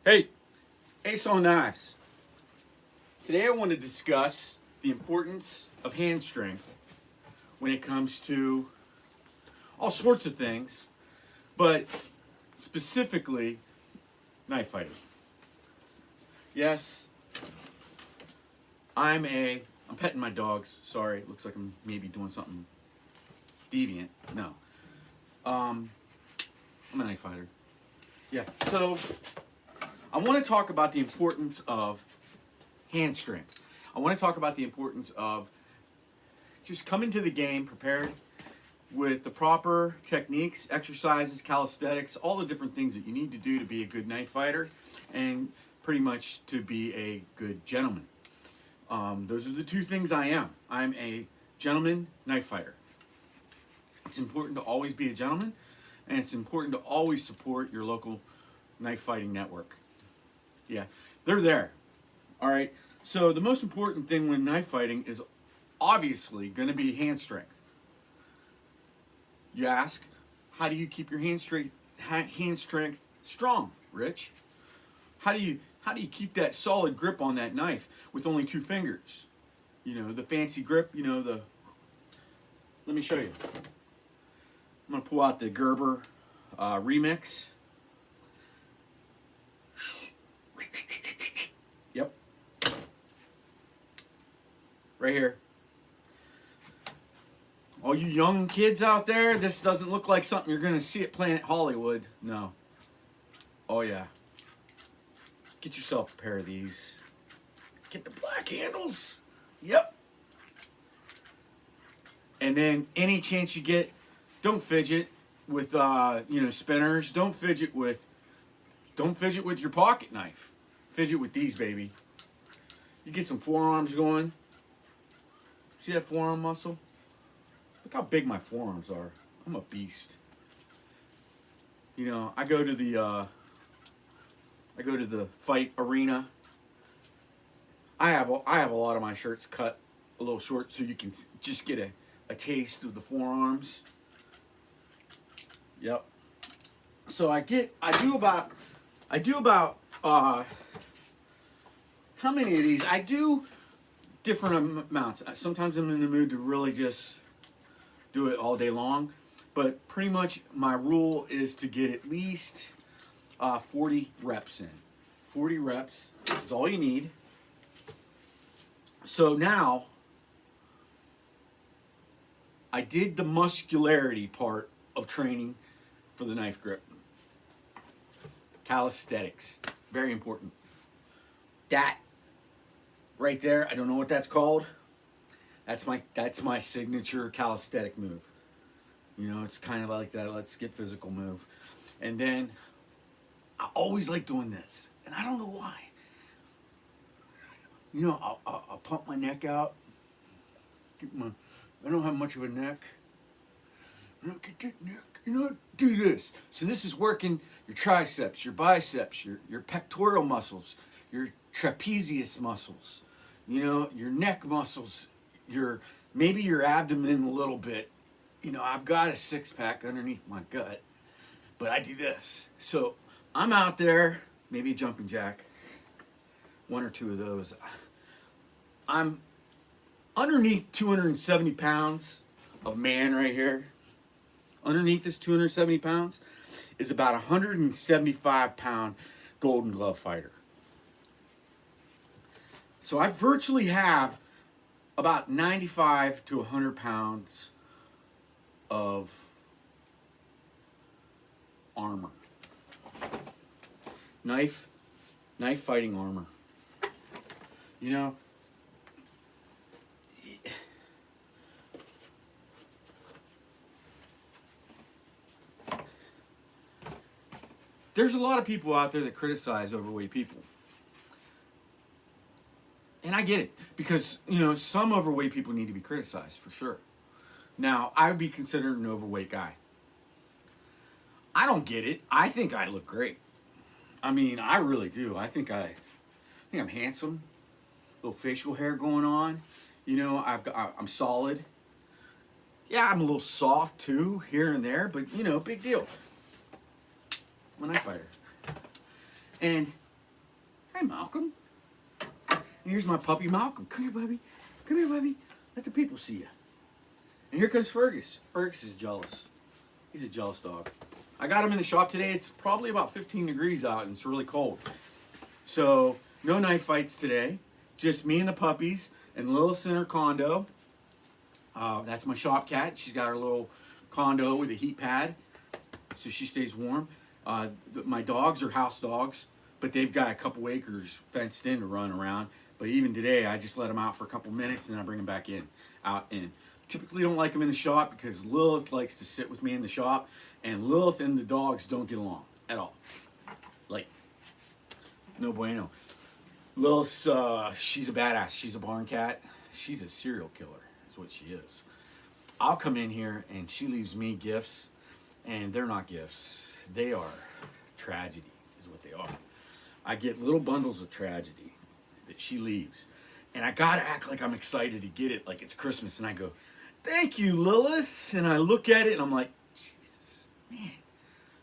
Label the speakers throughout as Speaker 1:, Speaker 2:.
Speaker 1: Hey, Ace on Knives. Today I want to discuss the importance of hand strength when it comes to all sorts of things, but specifically knife fighting. Yes, I'm petting my dogs. Sorry, it looks like I'm maybe doing something deviant. No. I'm a knife fighter. Yeah, so I want to talk about the importance of hand strength. I want to talk about the importance of just coming to the game prepared with the proper techniques, exercises, calisthenics, all the different things that you need to do to be a good knife fighter and pretty much to be a good gentleman. Those are the two things I am. I'm a gentleman knife fighter. It's important to always be a gentleman, and it's important to always support your local knife fighting network. Yeah, they're there. All right. So the most important thing when knife fighting is obviously going to be hand strength. You ask, how do you keep your hand strength strong, Rich? How do you keep that solid grip on that knife with only two fingers? You know, the fancy grip. Let me show you. I'm gonna pull out the Gerber Remix. Yep. Right here. All you young kids out there, this doesn't look like something you're going to see at Planet Hollywood. No. Oh, yeah. Get yourself a pair of these. Get the black handles. Yep. And then any chance you get, don't fidget with, spinners. Don't fidget with your pocket knife. Fidget with these, baby. You get some forearms going. See that forearm muscle? Look how big my forearms are. I'm a beast. You know, I go to the fight arena. I have a lot of my shirts cut a little short so you can just get a taste of the forearms. Yep. So I do about how many of these? I do different amounts. Sometimes I'm in the mood to really just do it all day long, but pretty much my rule is to get at least 40 reps in. 40 reps is all you need. So now I did the muscularity part of training for the knife grip. Calisthenics, very important. That right there, I don't know what that's called. That's my signature calisthenic move. You know, it's kind of like that let's get physical move. And then I always like doing this, and I don't know why. You know, I'll pump my neck out. I don't have much of a neck. Get that neck. You know, do this. So this is working your triceps, your biceps, your pectoral muscles, your trapezius muscles. You know, your neck muscles. Maybe your abdomen a little bit. You know, I've got a six-pack underneath my gut, but I do this. So I'm out there, maybe a jumping jack, one or two of those. I'm underneath 270 pounds of man right here. Underneath this 270 pounds is about a 175-pound Golden Glove fighter. So I virtually have about 95 to 100 pounds of armor. Knife fighting armor. You know, there's a lot of people out there that criticize overweight people. And I get it, because, you know, some overweight people need to be criticized, for sure. Now, I would be considered an overweight guy. I don't get it. I think I look great. I mean, I really do. I think I'm handsome. Little facial hair going on. You know, I'm solid. Yeah, I'm a little soft too, here and there, but you know, big deal. I'm a knife fighter. And Hey, Malcolm. And here's my puppy, Malcolm. Come here, baby. Come here, baby. Let the people see you. And here comes Fergus. Fergus is jealous. He's a jealous dog. I got him in the shop today. It's probably about 15 degrees out and it's really cold. So, no knife fights today. Just me and the puppies and Lilith's in her condo. That's my shop cat. She's got her little condo with a heat pad, so she stays warm. My dogs are house dogs, but they've got a couple acres fenced in to run around. But even today, I just let them out for a couple minutes and then I bring them back in. Typically don't like them in the shop because Lilith likes to sit with me in the shop, and Lilith and the dogs don't get along at all. Like, no bueno. Lilith's, she's a badass. She's a barn cat. She's a serial killer, is what she is. I'll come in here and she leaves me gifts, and they're not gifts. They are tragedy, is what they are. I get little bundles of tragedy that she leaves, and I gotta act like I'm excited to get it, like it's Christmas, and I go, "Thank you, Lilith," and I look at it and I'm like, Jesus, man,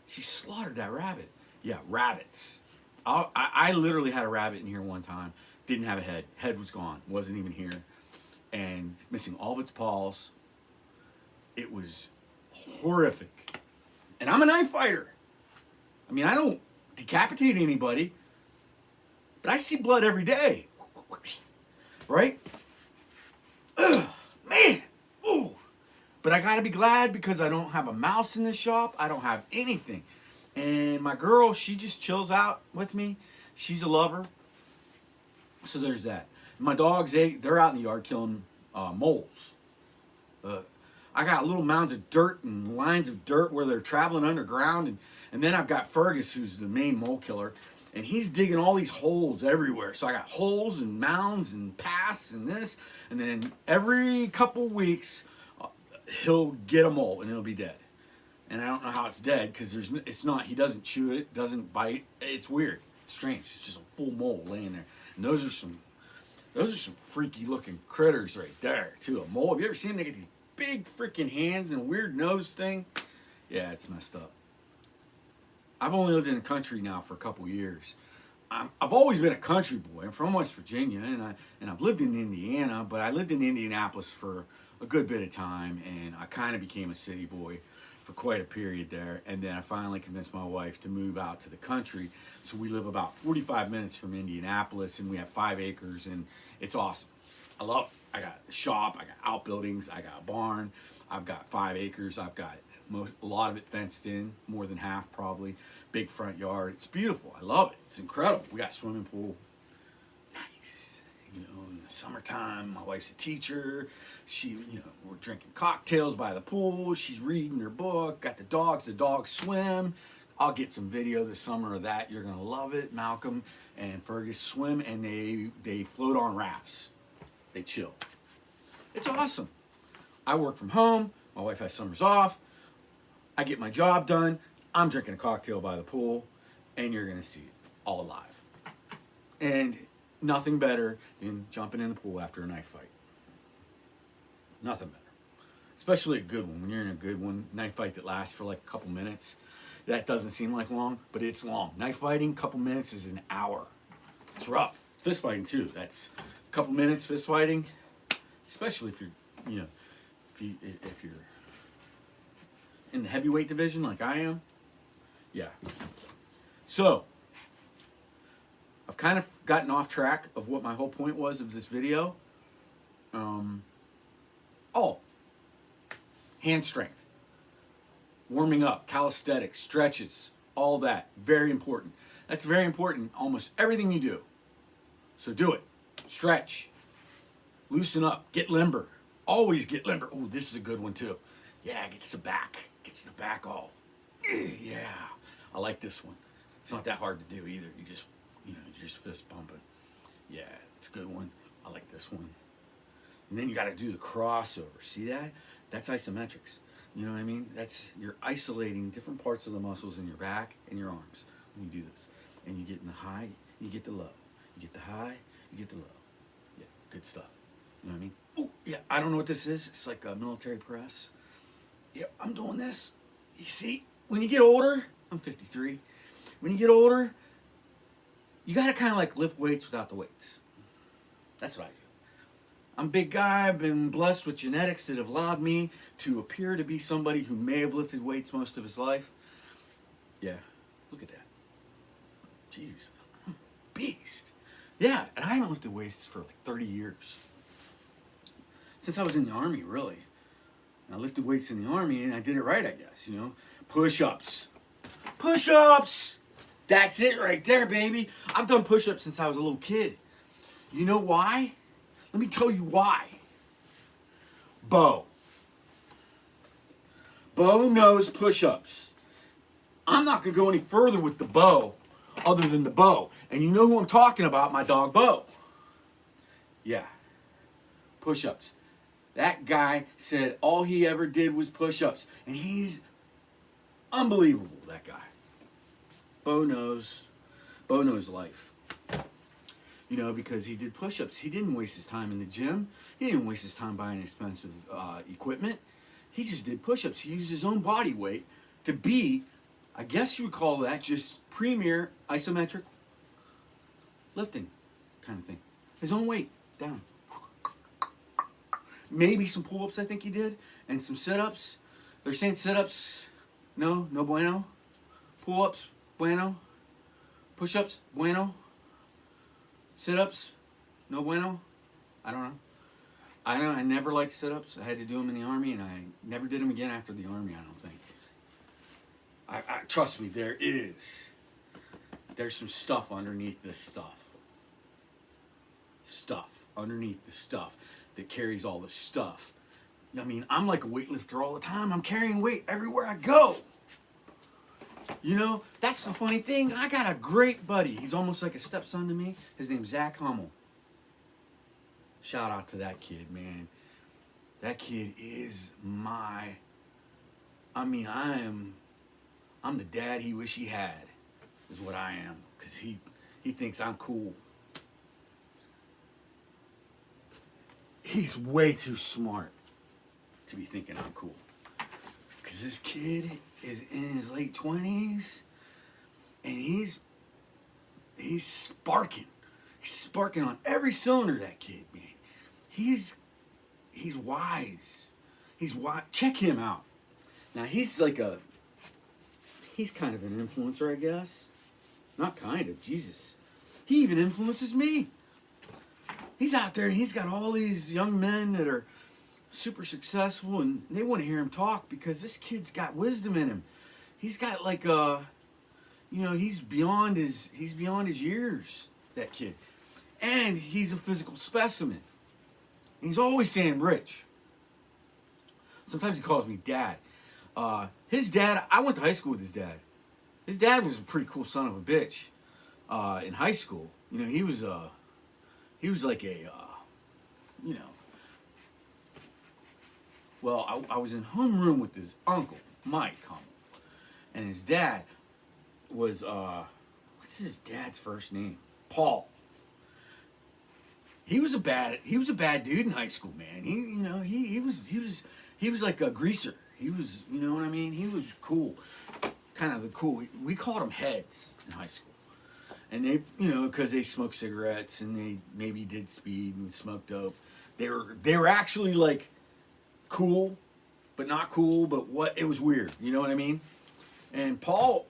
Speaker 1: she slaughtered that rabbit. Yeah, rabbits. I literally had a rabbit in here one time, didn't have a head. Head was gone, wasn't even here, and missing all of its paws. It was horrific. And I'm a knife fighter. I mean, I don't decapitate anybody, but I see blood every day. Right? Ugh, man. Ooh. But I gotta be glad because I don't have a mouse in the shop. I don't have anything. And my girl, she just chills out with me. She's a lover. So there's that. My dogs, they're out in the yard killing moles. I got little mounds of dirt and lines of dirt where they're traveling underground. And then I've got Fergus, who's the main mole killer. And he's digging all these holes everywhere. So I got holes and mounds and paths and this. And then every couple weeks, he'll get a mole and it'll be dead. And I don't know how it's dead because it's not. He doesn't chew it, doesn't bite. It's weird. It's strange. It's just a full mole laying there. And those are some freaky looking critters right there too. A mole. Have you ever seen them? They get these big freaking hands and a weird nose thing. Yeah, it's messed up. I've only lived in the country now for a couple years. I've always been a country boy. I'm from West Virginia, and I've lived in Indiana, but I lived in Indianapolis for a good bit of time, and I kind of became a city boy for quite a period there. And then I finally convinced my wife to move out to the country. So we live about 45 minutes from Indianapolis, and we have 5 acres, and it's awesome. I love it. I got a shop, I got outbuildings, I got a barn, I've got 5 acres, I've got a lot of it fenced in, more than half probably. Big front yard. It's beautiful. I love it. It's incredible. We got a swimming pool. Nice. You know, in the summertime, my wife's a teacher. We're drinking cocktails by the pool. She's reading her book. Got the dogs. The dogs swim. I'll get some video this summer of that. You're going to love it. Malcolm and Fergus swim, and they float on rafts. They chill. It's awesome. I work from home. My wife has summers off. I get my job done. I'm drinking a cocktail by the pool, and you're going to see it all alive. And nothing better than jumping in the pool after a knife fight. Nothing better. Especially a good one. When you're in a good one, knife fight that lasts for like a couple minutes, that doesn't seem like long, but it's long. Knife fighting, a couple minutes is an hour. It's rough. Fist fighting too. That's a couple minutes fist fighting, especially if you're, if you're in the heavyweight division like I am. Yeah. So, I've kind of gotten off track of what my whole point was of this video. Hand strength. Warming up, calisthenics, stretches, all that. Very important. That's very important in almost everything you do. So do it. Stretch. Loosen up. Get limber. Always get limber. Oh, this is a good one too. Yeah, gets the back. Gets the back all. Yeah. I like this one. It's not that hard to do either. You just fist pumping. Yeah, it's a good one. I like this one. And then you got to do the crossover. See that? That's isometrics. You know what I mean? You're isolating different parts of the muscles in your back and your arms when you do this. And you get in the high, you get the low. You get the high, you get the low. Yeah, good stuff. You know what I mean? Oh, yeah, I don't know what this is. It's like a military press. Yeah, I'm doing this. You see, when you get older, I'm 53. When you get older, you got to kind of like lift weights without the weights. That's what I do. I'm a big guy. I've been blessed with genetics that have allowed me to appear to be somebody who may have lifted weights most of his life. Yeah, look at that. Jeez, I'm a beast. Yeah, and I haven't lifted weights for like 30 years. Since I was in the Army, really. And I lifted weights in the Army, and I did it right, I guess, you know. Push-ups. Push-ups! That's it right there, baby. I've done push-ups since I was a little kid. You know why? Let me tell you why. Bo. Bo knows push-ups. I'm not going to go any further with the Bo other than the Bo. And you know who I'm talking about, my dog Bo. Yeah. Push-ups. That guy said all he ever did was push-ups. And he's unbelievable, that guy. Bo knows life. You know, because he did push-ups. He didn't waste his time in the gym. He didn't waste his time buying expensive equipment. He just did push-ups. He used his own body weight to be, I guess you would call that just premier isometric lifting kind of thing. His own weight, down. Maybe some pull-ups I think he did, and some sit-ups. They're saying sit-ups, no bueno. Pull-ups, bueno. Push-ups, bueno. Sit-ups, no bueno. I don't know. I never liked sit-ups. I had to do them in the Army, and I never did them again after the Army, I don't think. Trust me, there's some stuff underneath this stuff. Stuff underneath the stuff that carries all the stuff. I mean, I'm like a weightlifter all the time. I'm carrying weight everywhere I go. You know, that's the funny thing. I got a great buddy. He's almost like a stepson to me. His name's Zach Hummel. Shout out to that kid, man. That kid is I'm the dad he wish he had, is what I am. Because he thinks I'm cool. He's way too smart to be thinking I'm cool. Because this kid is in his late 20s, and he's sparking. He's sparking on every cylinder, that kid, man. He's wise. He's wise. Check him out. Now, he's kind of an influencer, I guess. Not kind of, Jesus. He even influences me. He's out there and he's got all these young men that are super successful, and they want to hear him talk because this kid's got wisdom in him. He's got he's beyond his years, that kid. And he's a physical specimen. And he's always saying rich. Sometimes he calls me dad. His dad, I went to high school with his dad. His dad was a pretty cool son of a bitch in high school. You know, he was like a, well, I was in homeroom with his uncle, Mike Hummel. And his dad was, what's his dad's first name? Paul. He was a bad dude in high school, man. He was like a greaser. He was, you know what I mean? He was cool. Kind of the cool. We called them heads in high school. And they, because they smoked cigarettes and they maybe did speed and smoked dope. They were actually like cool, but not cool, but it was weird. You know what I mean? And Paul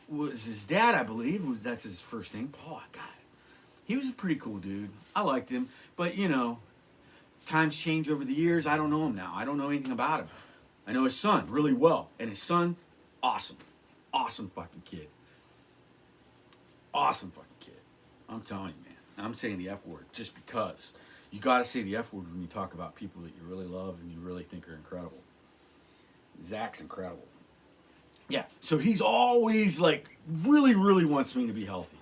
Speaker 1: was his dad, I believe. That's his first name. Paul, God. He was a pretty cool dude. I liked him. But, times change over the years. I don't know him now. I don't know anything about him. I know his son really well. And his son, awesome. Awesome fucking kid. Awesome fucking kid. I'm telling you, man. I'm saying the F word just because. You got to say the F word when you talk about people that you really love and you really think are incredible. Zach's incredible. Yeah, so he's always like, really, really wants me to be healthy.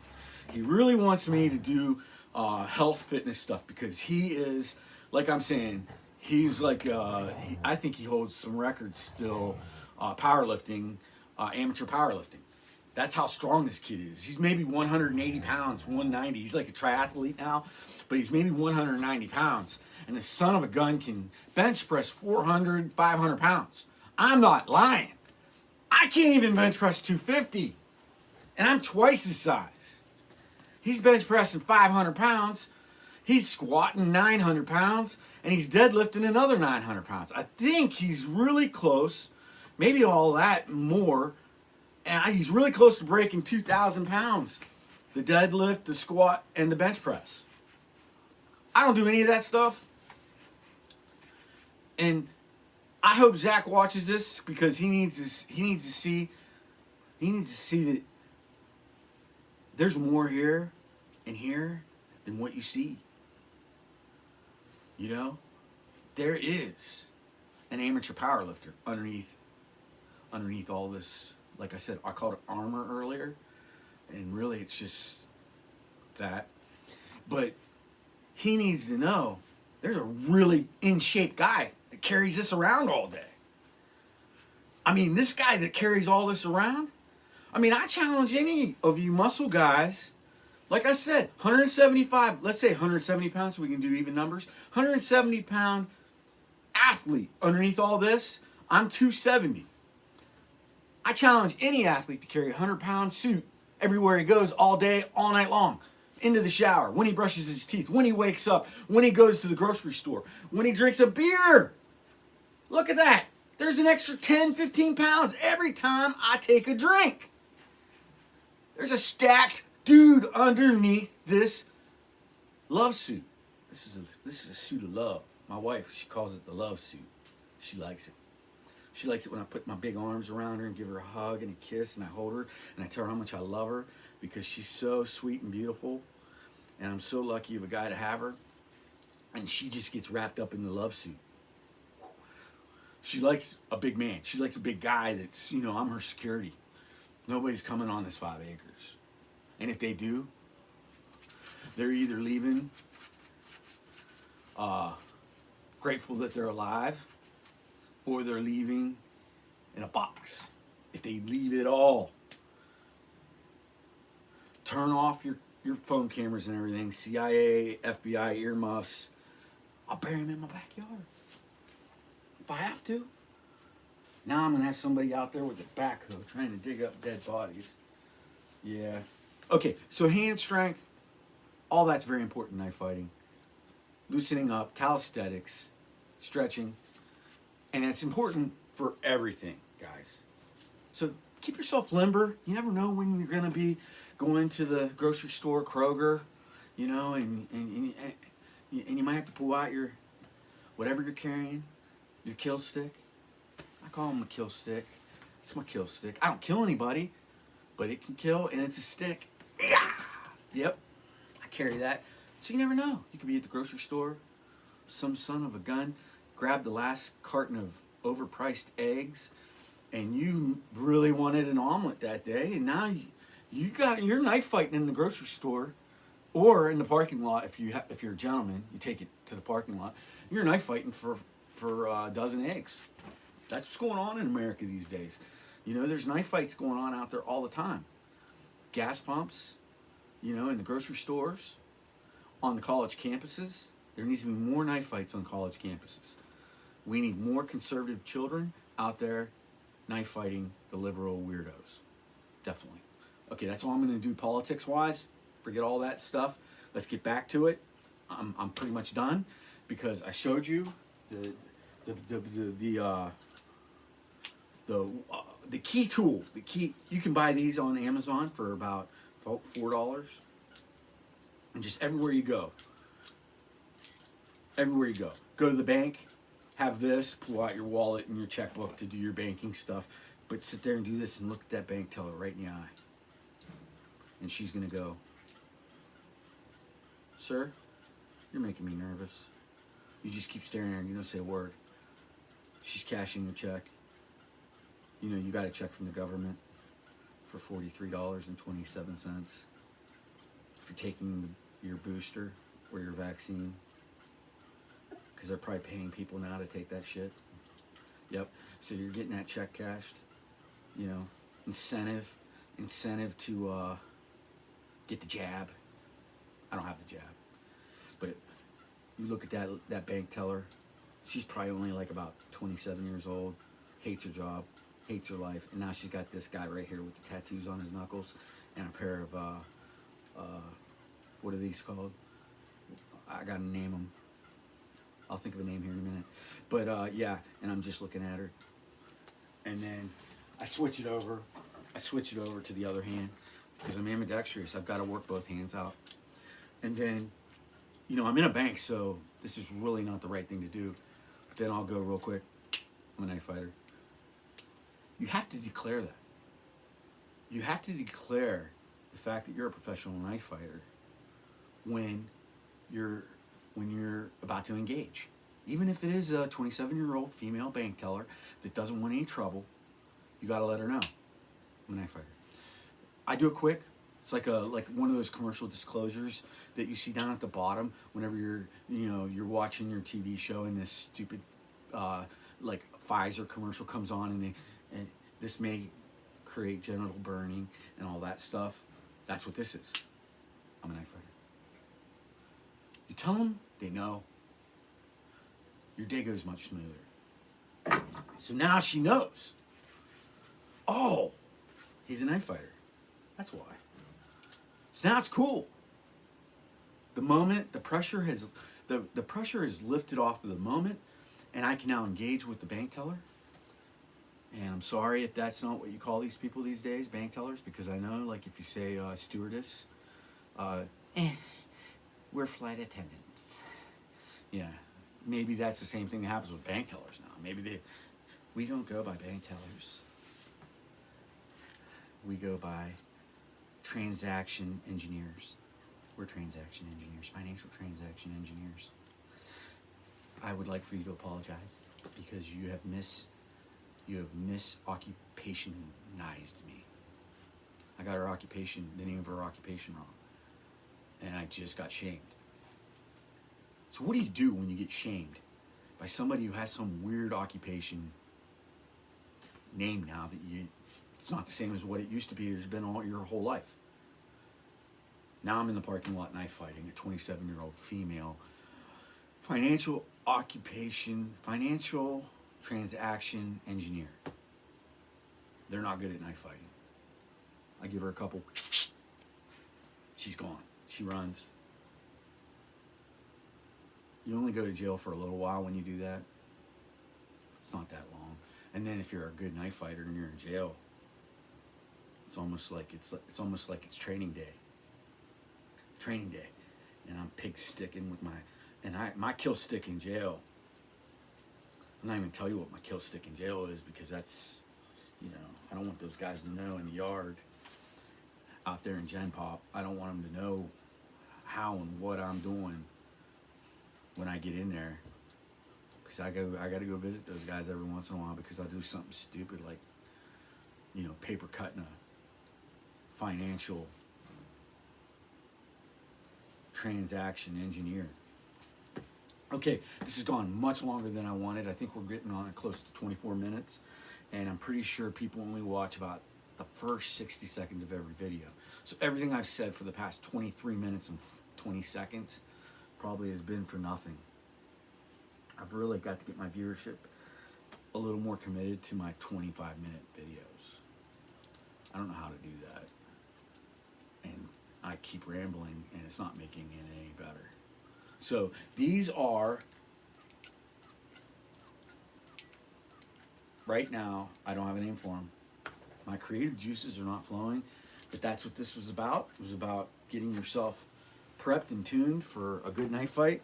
Speaker 1: He really wants me to do health fitness stuff because he is, like I'm saying, he's like, I think he holds some records still, powerlifting, amateur powerlifting. That's how strong this kid is. He's maybe 180 pounds, 190. He's like a triathlete now, but he's maybe 190 pounds. And the son of a gun can bench press 400, 500 pounds. I'm not lying. I can't even bench press 250. And I'm twice his size. He's bench pressing 500 pounds. He's squatting 900 pounds. And he's deadlifting another 900 pounds. I think he's really close, maybe all that more. And he's really close to breaking 2,000 pounds. The deadlift, the squat, and the bench press. I don't do any of that stuff. And I hope Zach watches this because he needs to see that there's more here and here than what you see. You know, there is an amateur powerlifter underneath all this. Like I said, I called it armor earlier, and really it's just that. But he needs to know there's a really in shape guy that carries this around all day. I mean, this guy that carries all this around, I mean, I challenge any of you muscle guys. Like I said, 175, let's say 170 pounds so we can do even numbers. 170 pound athlete underneath all this, I'm 270. I challenge any athlete to carry a 100-pound suit everywhere he goes all day, all night long. Into the shower, when he brushes his teeth, when he wakes up, when he goes to the grocery store, when he drinks a beer. Look at that. There's an extra 10, 15 pounds every time I take a drink. There's a stacked dude underneath this love suit. This is a suit of love. My wife, she calls it the love suit. She likes it. She likes it when I put my big arms around her and give her a hug and a kiss and I hold her and I tell her how much I love her because she's so sweet and beautiful and I'm so lucky of a guy to have her. And she just gets wrapped up in the love suit. She likes a big man. She likes a big guy that's, you know, I'm her security. Nobody's coming on this 5 acres. And if they do, they're either leaving grateful that they're alive or they're leaving in a box. If they leave it all, turn off your phone cameras and everything, CIA, FBI, earmuffs. I'll bury them in my backyard. If I have to. Now I'm going to have somebody out there with a backhoe trying to dig up dead bodies. Yeah. Okay, so hand strength, all that's very important in knife fighting. Loosening up, calisthenics, stretching. And it's important for everything, guys. So keep yourself limber. You never know when you're going to be going to the grocery store, Kroger, you know, and you might have to pull out your, whatever you're carrying, your kill stick. I call them a kill stick. It's my kill stick. I don't kill anybody, but it can kill, and it's a stick. Yeah. Yep, I carry that. So you never know. You could be at the grocery store, some son of a gun, grab the last carton of overpriced eggs, and you really wanted an omelet that day, and now you're knife fighting in the grocery store, or in the parking lot. If you're a gentleman, you take it to the parking lot. You're knife fighting for a dozen eggs. That's what's going on in America these days. You know, there's knife fights going on out there all the time. Gas pumps, you know, in the grocery stores, on the college campuses. There needs to be more knife fights on college campuses. We need more conservative children out there knife fighting the liberal weirdos. Definitely. Okay, that's all I'm going to do politics-wise. Forget all that stuff. Let's get back to it. I'm pretty much done because I showed you the key tool. The key, you can buy these on Amazon for about $4. And just everywhere you go, go to the bank, have this, pull out your wallet and your checkbook to do your banking stuff, but sit there and do this and look at that bank teller right in the eye. And she's gonna go, "Sir, you're making me nervous." You just keep staring at her and you don't say a word. She's cashing your check. You know, you got a check from the government for $43.27. If you're taking your booster or your vaccine, because they're probably paying people now to take that shit. Yep. So you're getting that check cashed. You know, incentive to get the jab. I don't have the jab, but you look at that bank teller. She's probably only like about 27 years old. Hates her job, hates her life, and now she's got this guy right here with the tattoos on his knuckles and a pair of What are these called? I gotta name them. I'll think of a name here in a minute. But yeah, and I'm just looking at her. And then I switch it over. I switch it over to the other hand because I'm ambidextrous. I've got to work both hands out. And then, you know, I'm in a bank, so this is really not the right thing to do. But then I'll go real quick. I'm a knife fighter. You have to declare that. You have to declare the fact that you're a professional knife fighter when you're about to engage. Even if it is a 27-year-old female bank teller that doesn't want any trouble, you got to let her know. I'm a knife fighter. I do it quick. It's like one of those commercial disclosures that you see down at the bottom whenever you're watching your TV show and this stupid like Pfizer commercial comes on and this may create genital burning and all that stuff. That's what this is. I'm a knife fighter. You tell them, they know. Your day goes much smoother. So now she knows. Oh, he's a knife fighter. That's why. So now it's cool. The moment the pressure has lifted off of the moment, and I can now engage with the bank teller. And I'm sorry if that's not what you call these people these days, bank tellers, because I know, like, if you say stewardess, we're flight attendants. Yeah, maybe that's the same thing that happens with bank tellers now. Maybe we don't go by bank tellers. We go by transaction engineers. We're transaction engineers, financial transaction engineers. I would like for you to apologize because you have misoccupationized me. I got her occupation, the name of her occupation wrong. And I just got shamed. So what do you do when you get shamed by somebody who has some weird occupation name now that it's not the same as what it used to be, it's been all your whole life. Now I'm in the parking lot knife fighting a 27-year-old female financial transaction engineer. They're not good at knife fighting. I give her a couple, she's gone. She runs. You only go to jail for a little while when you do that. It's not that long. And then if you're a good knife fighter and you're in jail, it's almost like it's training day. Training day. And I'm pig sticking with my kill stick in jail. I'm not even tell you what my kill stick in jail is because that's, I don't want those guys to know in the yard out there in Gen Pop. I don't want them to know how and what I'm doing when I get in there. Because I got to go visit those guys every once in a while because I do something stupid like, paper cutting a financial transaction engineer. Okay, this has gone much longer than I wanted. I think we're getting on close to 24 minutes, and I'm pretty sure people only watch about the first 60 seconds of every video. So everything I've said for the past 23 minutes and 20 seconds probably has been for nothing. I've really got to get my viewership a little more committed to my 25-minute videos. I don't know how to do that. And I keep rambling, and it's not making it any better. So these are, right now, I don't have a name for them. My creative juices are not flowing, but that's what this was about. It was about getting yourself prepped and tuned for a good knife fight.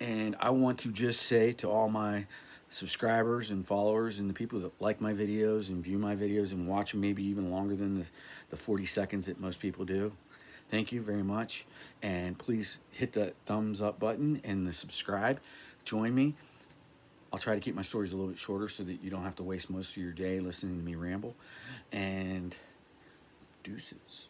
Speaker 1: And I want to just say to all my subscribers and followers and the people that like my videos and view my videos and watch them maybe even longer than the 40 seconds that most people do, thank you very much. And please hit the thumbs up button and the subscribe. Join me. I'll try to keep my stories a little bit shorter so that you don't have to waste most of your day listening to me ramble. And deuces.